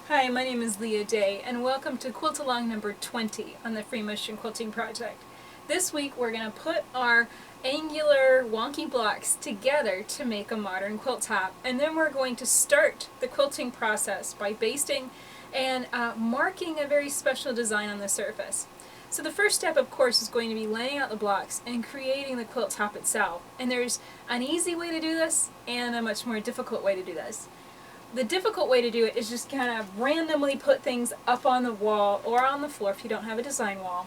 Hi, my name is Leah Day, and welcome to Quilt Along number 20 on the Free Motion Quilting Project. This week we're going to put our angular wonky blocks together to make a modern quilt top, and then we're going to start the quilting process by basting and marking a very special design on the surface. So the first step, of course, is going to be laying out the blocks and creating the quilt top itself. And there's an easy way to do this and a much more difficult way to do this. The difficult way to do it is just kind of randomly put things up on the wall or on the floor if you don't have a design wall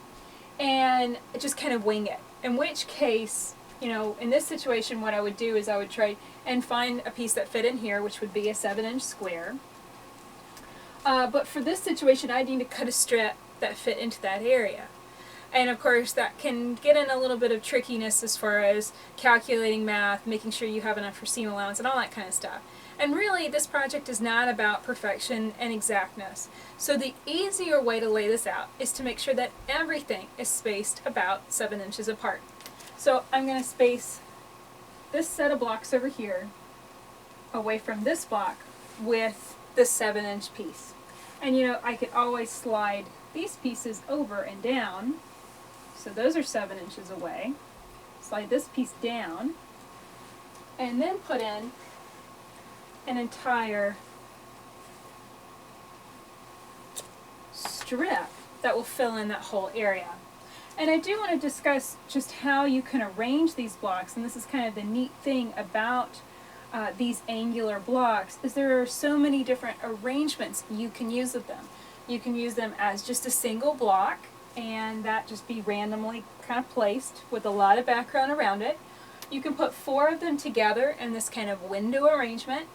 and just kind of wing it. In which case, in this situation what I would do is I would try and find a piece that fit in here, which would be a 7-inch square. But for this situation I need to cut a strip that fit into that area. And of course that can get in a little bit of trickiness as far as calculating math, making sure you have enough for seam allowance and all that kind of stuff. And really this project is not about perfection and exactness. So the easier way to lay this out is to make sure that everything is spaced about 7 inches apart. So I'm going to space this set of blocks over here away from this block with the 7-inch piece. And I could always slide these pieces over and down. So those are 7 inches away. Slide this piece down and then put in an entire strip that will fill in that whole area. And I do want to discuss just how you can arrange these blocks, and this is kind of the neat thing about these angular blocks, is there are so many different arrangements you can use of them. You can use them as just a single block, and that just be randomly kind of placed with a lot of background around it. You can put 4 of them together in this kind of window arrangement,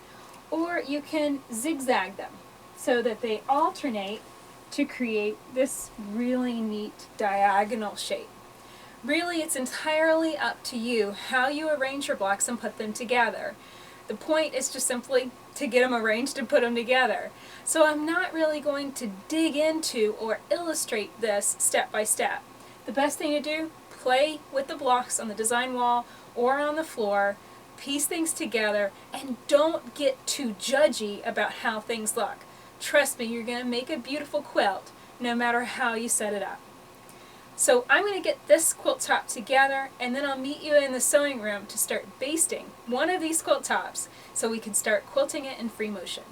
or you can zigzag them so that they alternate to create this really neat diagonal shape. Really, it's entirely up to you how you arrange your blocks and put them together. The point is just simply to get them arranged and put them together. So I'm not really going to dig into or illustrate this step by step. The best thing to do, play with the blocks on the design wall or on the floor, piece things together, and don't get too judgy about how things look. Trust me, you're going to make a beautiful quilt no matter how you set it up. So I'm going to get this quilt top together, and then I'll meet you in the sewing room to start basting one of these quilt tops so we can start quilting it in free motion.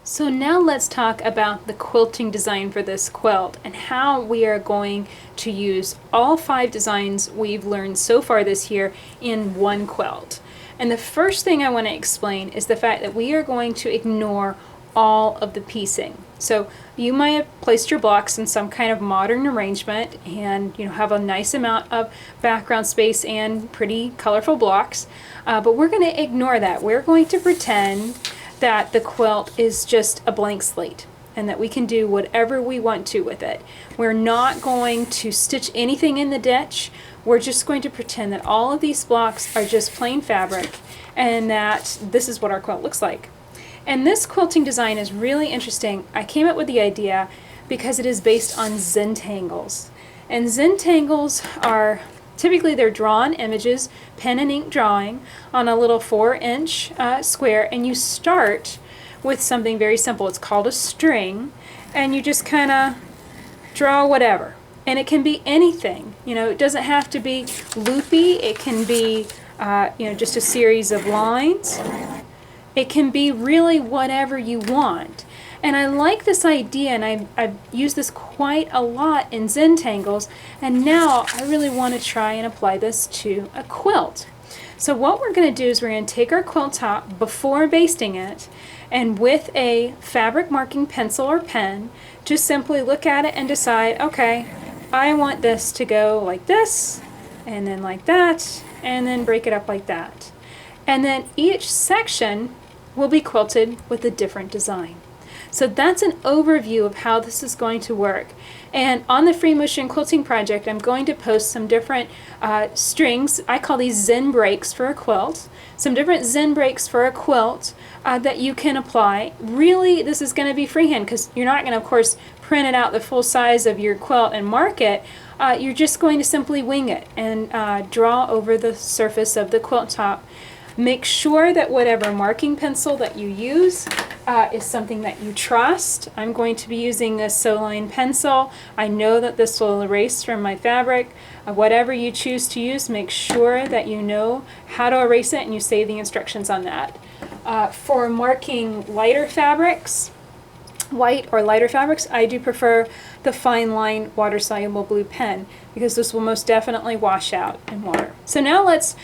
So now let's talk about the quilting design for this quilt and how we are going to use all 5 designs we've learned so far this year in one quilt. And the first thing I want to explain is the fact that we are going to ignore all of the piecing. So you might have placed your blocks in some kind of modern arrangement and have a nice amount of background space and pretty colorful blocks, but we're going to ignore that. We're going to pretend that the quilt is just a blank slate and that we can do whatever we want to with it. We're not going to stitch anything in the ditch. We're just going to pretend that all of these blocks are just plain fabric and that this is what our quilt looks like. And this quilting design is really interesting. I came up with the idea because it is based on Zentangles. And Zentangles are typically they're drawn images, pen and ink drawing on a little 4-inch square, and you start with something very simple. It's called a string, and you just kind of draw whatever. And it can be anything. It doesn't have to be loopy. It can be just a series of lines. It can be really whatever you want. And I like this idea, and I've used this quite a lot in Zentangles, and now I really want to try and apply this to a quilt. So what we're going to do is we're going to take our quilt top before basting it, and with a fabric marking pencil or pen, just simply look at it and decide, okay, I want this to go like this, and then like that, and then break it up like that. And then each section will be quilted with a different design. So that's an overview of how this is going to work. And on the Free Motion Quilting Project, I'm going to post some different strings. I call these Zen breaks for a quilt. Some different Zen breaks for a quilt that you can apply. Really, this is going to be freehand because you're not going to, of course, print it out the full size of your quilt and mark it. You're just going to simply wing it and draw over the surface of the quilt top. Make sure that whatever marking pencil that you use is something that you trust. I'm going to be using a Soline pencil. I know that this will erase from my fabric. Whatever you choose to use, make sure that you know how to erase it and you save the instructions on that. For marking lighter fabrics, white or lighter fabrics, I do prefer the fine line water-soluble blue pen because this will most definitely wash out in water. So now let's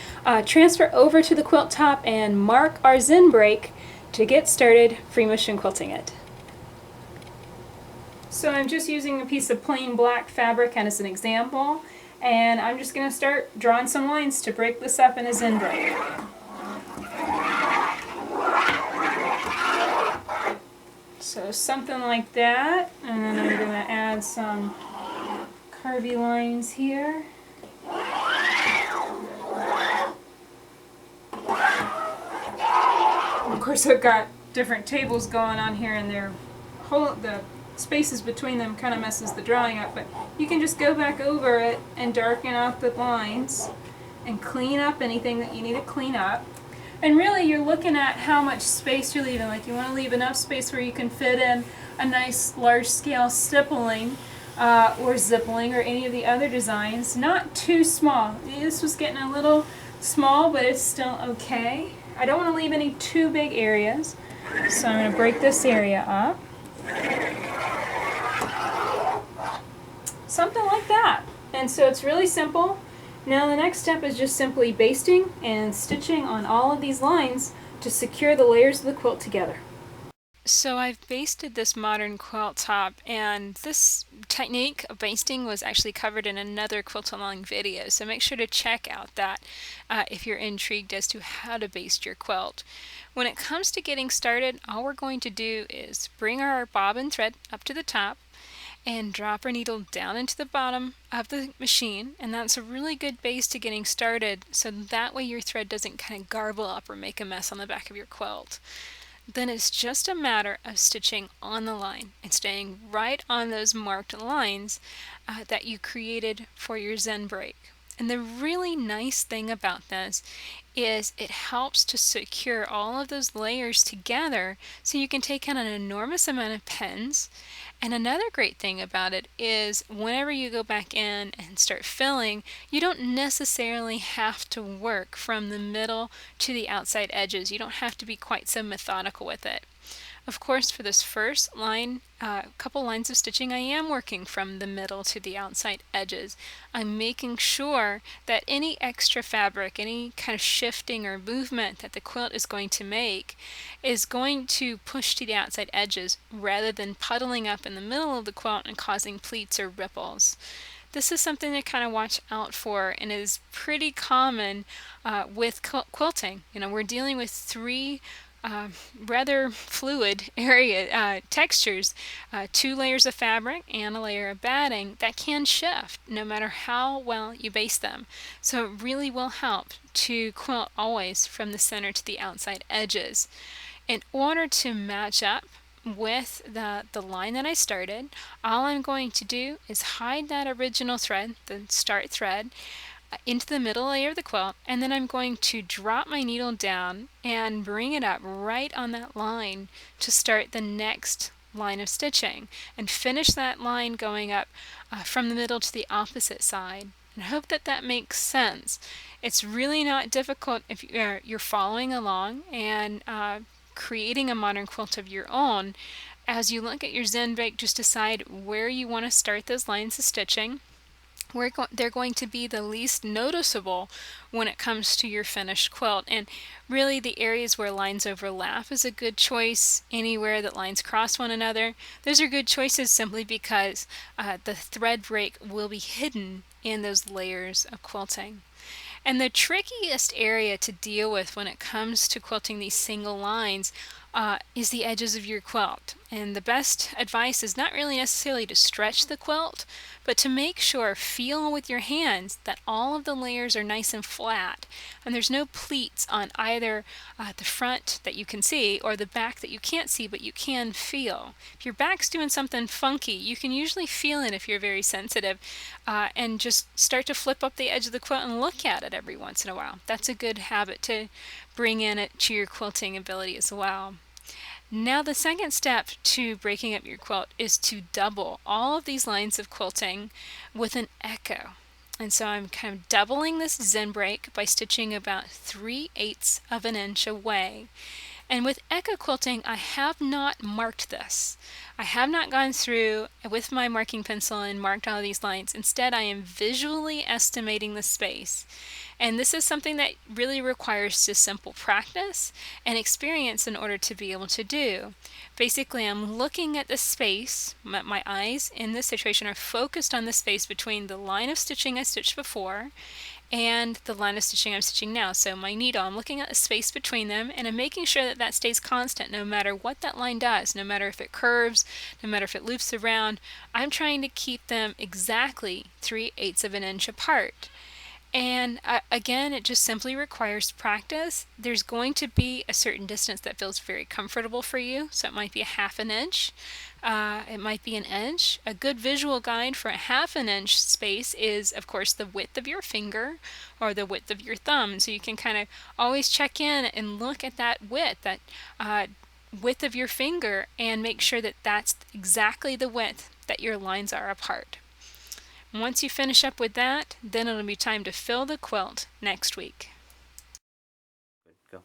transfer over to the quilt top and mark our Zen break to get started free motion quilting it. So I'm just using a piece of plain black fabric as an example, and I'm just going to start drawing some lines to break this up in a Zen break. So something like that, and then I'm going to add some curvy lines here. Of course, I've got different tables going on here, and the spaces between them kind of messes the drawing up, but you can just go back over it and darken out the lines and clean up anything that you need to clean up. And really, you're looking at how much space you're leaving. Like, you want to leave enough space where you can fit in a nice large-scale stippling or zippling or any of the other designs. Not too small. This was getting a little small, but it's still okay. I don't want to leave any too big areas, so I'm going to break this area up. Something like that. And so it's really simple. Now the next step is just simply basting and stitching on all of these lines to secure the layers of the quilt together. So I've basted this modern quilt top, and this technique of basting was actually covered in another quilt along video, so make sure to check out that if you're intrigued as to how to baste your quilt. When it comes to getting started, all we're going to do is bring our bobbin thread up to the top and drop our needle down into the bottom of the machine, and that's a really good base to getting started, so that way your thread doesn't kind of garble up or make a mess on the back of your quilt. Then it's just a matter of stitching on the line and staying right on those marked lines that you created for your Zen break. And the really nice thing about this is it helps to secure all of those layers together so you can take in an enormous amount of pens. And another great thing about it is whenever you go back in and start filling, you don't necessarily have to work from the middle to the outside edges. You don't have to be quite so methodical with it. Of course, for this first line, couple lines of stitching, I am working from the middle to the outside edges. I'm making sure that any extra fabric, any kind of shifting or movement that the quilt is going to make is going to push to the outside edges rather than puddling up in the middle of the quilt and causing pleats or ripples. This is something to kind of watch out for and is pretty common with quilting. You know, we're dealing with three rather fluid textures, 2 layers of fabric and a layer of batting that can shift no matter how well you baste them. So it really will help to quilt always from the center to the outside edges. In order to match up with the line that I started, all I'm going to do is hide that original thread, the start thread, into the middle layer of the quilt, and then I'm going to drop my needle down and bring it up right on that line to start the next line of stitching and finish that line going up from the middle to the opposite side. And I hope that that makes sense. It's really not difficult if you're following along and creating a modern quilt of your own. As you look at your Zen break, just decide where you want to start those lines of stitching. They're going to be the least noticeable when it comes to your finished quilt, and really the areas where lines overlap is a good choice. Anywhere that lines cross one another, those are good choices simply because the thread break will be hidden in those layers of quilting. And the trickiest area to deal with when it comes to quilting these single lines is the edges of your quilt. And the best advice is not really necessarily to stretch the quilt, but to make sure, feel with your hands that all of the layers are nice and flat and there's no pleats on either the front that you can see or the back that you can't see but you can feel. If your back's doing something funky, you can usually feel it if you're very sensitive, and just start to flip up the edge of the quilt and look at it every once in a while. That's a good habit to bring in it to your quilting ability as well. Now the second step to breaking up your quilt is to double all of these lines of quilting with an echo. And so I'm kind of doubling this Zen break by stitching about 3/8 of an inch away. And with echo quilting, I have not marked this. I have not gone through with my marking pencil and marked all of these lines. Instead, I am visually estimating the space. And this is something that really requires just simple practice and experience in order to be able to do. Basically, I'm looking at the space. My eyes in this situation are focused on the space between the line of stitching I stitched before and the line of stitching I'm stitching now. So my needle, I'm looking at the space between them, and I'm making sure that that stays constant no matter what that line does, no matter if it curves, no matter if it loops around. I'm trying to keep them exactly 3/8 of an inch apart. And again, it just simply requires practice. There's going to be a certain distance that feels very comfortable for you. So it might be a 1/2 inch. It might be an inch. A good visual guide for a 1/2 inch space is, of course, the width of your finger or the width of your thumb. So you can kind of always check in and look at that width of your finger and make sure that that's exactly the width that your lines are apart. Once you finish up with that, then it'll be time to fill the quilt next week. Go.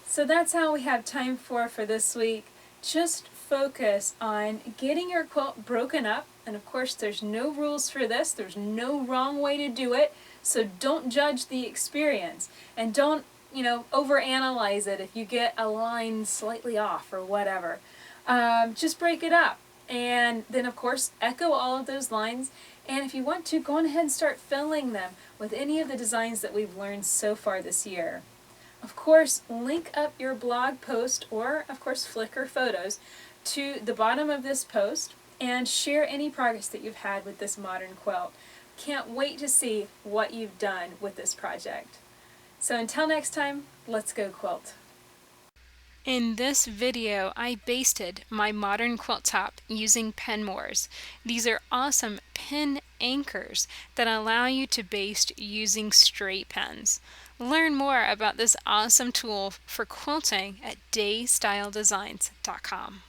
So that's all we have time for this week. Just focus on getting your quilt broken up. And of course, there's no rules for this. There's no wrong way to do it. So don't judge the experience. And don't, overanalyze it if you get a line slightly off or whatever. Just break it up. And then, of course, echo all of those lines. And if you want to, go on ahead and start filling them with any of the designs that we've learned so far this year. Of course, link up your blog post or, of course, Flickr photos to the bottom of this post and share any progress that you've had with this modern quilt. Can't wait to see what you've done with this project. So until next time, let's go quilt. In this video, I basted my modern quilt top using Penmores. These are awesome pin anchors that allow you to baste using straight pins. Learn more about this awesome tool for quilting at daystyledesigns.com.